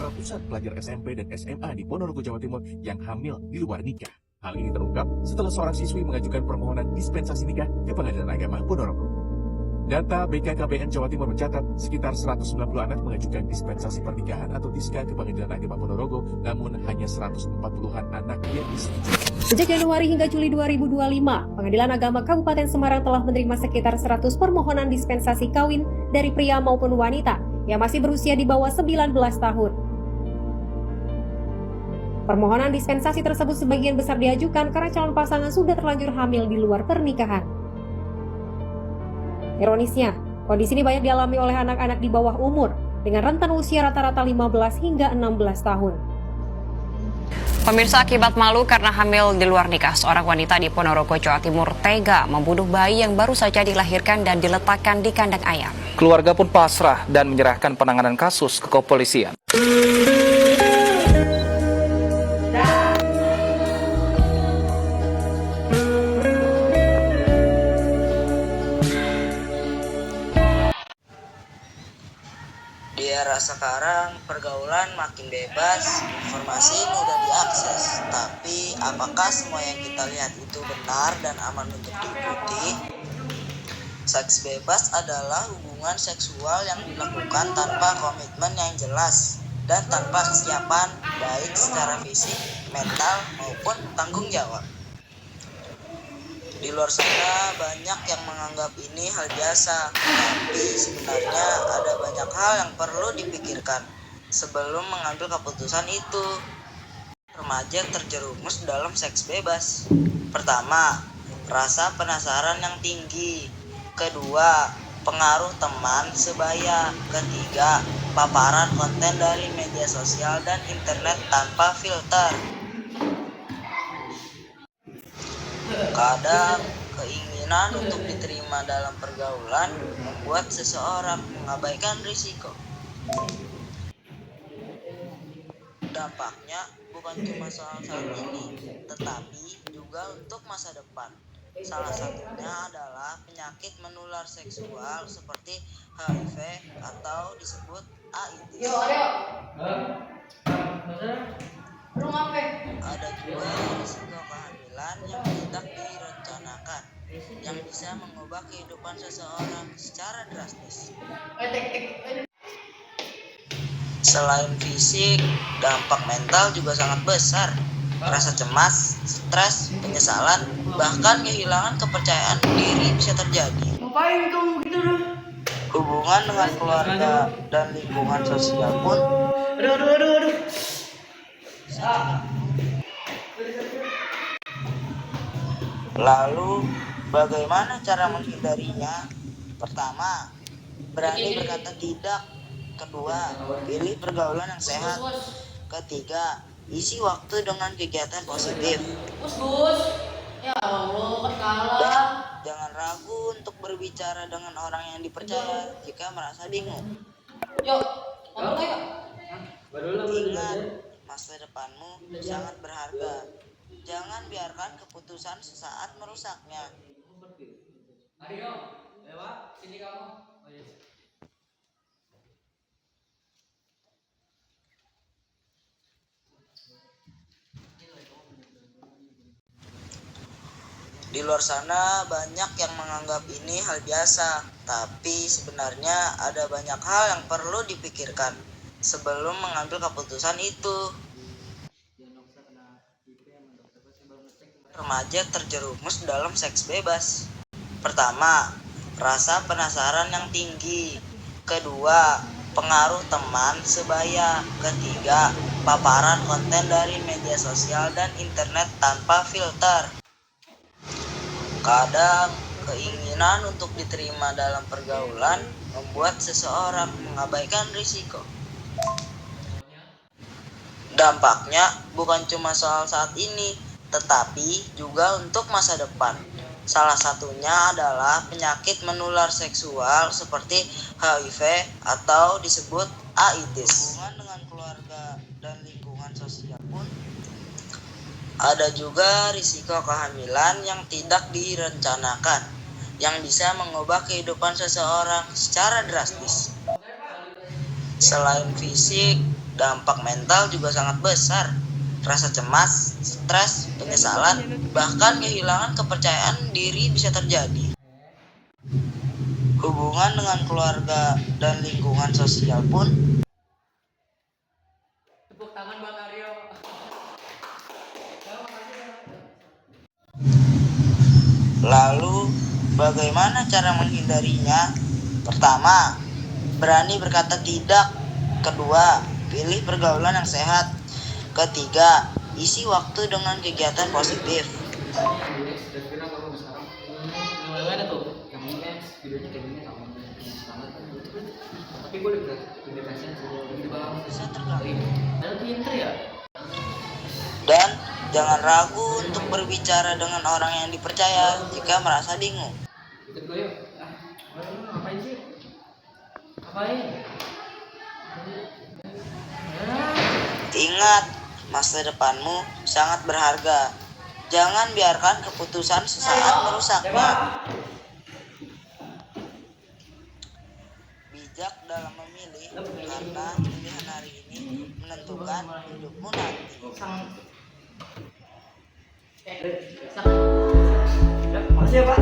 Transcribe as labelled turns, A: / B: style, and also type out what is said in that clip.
A: ratusan pelajar SMP dan SMA di Ponorogo, Jawa Timur yang hamil di luar nikah. Hal ini terungkap setelah seorang siswi mengajukan permohonan dispensasi nikah ke Pengadilan Agama Ponorogo. Data BKKBN Jawa Timur mencatat sekitar 190 anak mengajukan dispensasi pernikahan atau diska ke Pengadilan Agama Ponorogo, namun hanya 140-an anak yang disetujui.
B: Sejak Januari hingga Juli 2025, Pengadilan Agama Kabupaten Semarang telah menerima sekitar 100 permohonan dispensasi kawin dari pria maupun wanita yang masih berusia di bawah 19 tahun. Permohonan dispensasi tersebut sebagian besar diajukan karena calon pasangan sudah terlanjur hamil di luar pernikahan. Ironisnya, kondisi ini banyak dialami oleh anak-anak di bawah umur dengan rentan usia rata-rata 15 hingga 16 tahun.
C: Pemirsa, akibat malu karena hamil di luar nikah, seorang wanita di Ponorogo, Jawa Timur tega membunuh bayi yang baru saja dilahirkan dan diletakkan di kandang ayam.
D: Keluarga pun pasrah dan menyerahkan penanganan kasus ke kepolisian.
E: Di era sekarang, pergaulan makin bebas, informasi mudah diakses. Tapi, apakah semua yang kita lihat itu benar dan aman untuk diikuti? Seks bebas adalah hubungan seksual yang dilakukan tanpa komitmen yang jelas dan tanpa kesiapan, baik secara fisik, mental, maupun tanggung jawab. Di luar sana banyak yang menganggap ini hal biasa, tapi sebenarnya ada banyak hal yang perlu dipikirkan sebelum mengambil keputusan itu. Remaja terjerumus dalam seks bebas. Pertama, rasa penasaran yang tinggi. Kedua, pengaruh teman sebaya. Ketiga, paparan konten dari media sosial dan internet tanpa filter. Kadang, keinginan untuk diterima dalam pergaulan membuat seseorang mengabaikan risiko. Dampaknya bukan cuma soal saat ini, tetapi juga untuk masa depan. Salah satunya adalah penyakit menular seksual seperti HIV atau disebut AIDS. Ada juga risiko kehamilan yang tidak direncanakan, yang bisa mengubah kehidupan seseorang secara drastis. Selain fisik, dampak mental juga sangat besar. Rasa cemas, stres, penyesalan, bahkan kehilangan kepercayaan diri bisa terjadi.
F: Ngapain kamu gitu loh?
E: Hubungan dengan keluarga dan lingkungan sosial pun
F: Aduh.
E: Lalu, bagaimana cara menghindarinya? Pertama, berani berkata tidak. Kedua, pilih pergaulan yang sehat. Ketiga, isi waktu dengan kegiatan positif.
F: Ya Allah, kan kalah.
E: Dan jangan ragu untuk berbicara dengan orang yang dipercaya jika merasa bingung.
F: Yuk, ngomong ayo.
E: Ingat, masa depanmu sangat berharga. Jangan biarkan keputusan sesaat merusaknya.
F: Ayo, lewat sini kamu.
E: Di luar sana banyak yang menganggap ini hal biasa, tapi sebenarnya ada banyak hal yang perlu dipikirkan sebelum mengambil keputusan itu. Remaja terjerumus dalam seks bebas. Pertama, rasa penasaran yang tinggi. Kedua, pengaruh teman sebaya. Ketiga, paparan konten dari media sosial dan internet tanpa filter. Kadang, keinginan untuk diterima dalam pergaulan membuat seseorang mengabaikan risiko. Dampaknya bukan cuma soal saat ini, tetapi juga untuk masa depan. Salah satunya adalah penyakit menular seksual seperti HIV atau disebut AIDS. Hubungan dengan keluarga dan lingkungan sosial pun ada juga risiko kehamilan yang tidak direncanakan, yang bisa mengubah kehidupan seseorang secara drastis. Selain fisik, Dampak mental juga sangat besar. Rasa cemas, stres, penyesalan, bahkan kehilangan kepercayaan diri bisa terjadi. Hubungan dengan keluarga dan lingkungan sosial pun
F: Tepuk tangan Bang Aryo.
E: Lalu, bagaimana cara menghindarinya? Pertama, berani berkata tidak. Kedua, pilih pergaulan yang sehat. Ketiga, isi waktu dengan kegiatan positif.
F: Kira-kira kamu sekarang gimana tuh? Yang ini kan videonya kayak gini kamu banget kan. Tapi gue udah komunikasinya gitu banget.
E: Bisa terganggu.
F: Dan pinter ya.
E: Dan jangan ragu untuk berbicara dengan orang yang dipercaya jika merasa bingung.
F: Ikut gue yuk. Ngapain sih? Ngapain?
E: Ingat, masa depanmu sangat berharga. Jangan biarkan keputusan sesaat merusaknya. Bijak dalam memilih, karena pilihan hari ini menentukan hidupmu nanti.
F: Makasih ya Pak.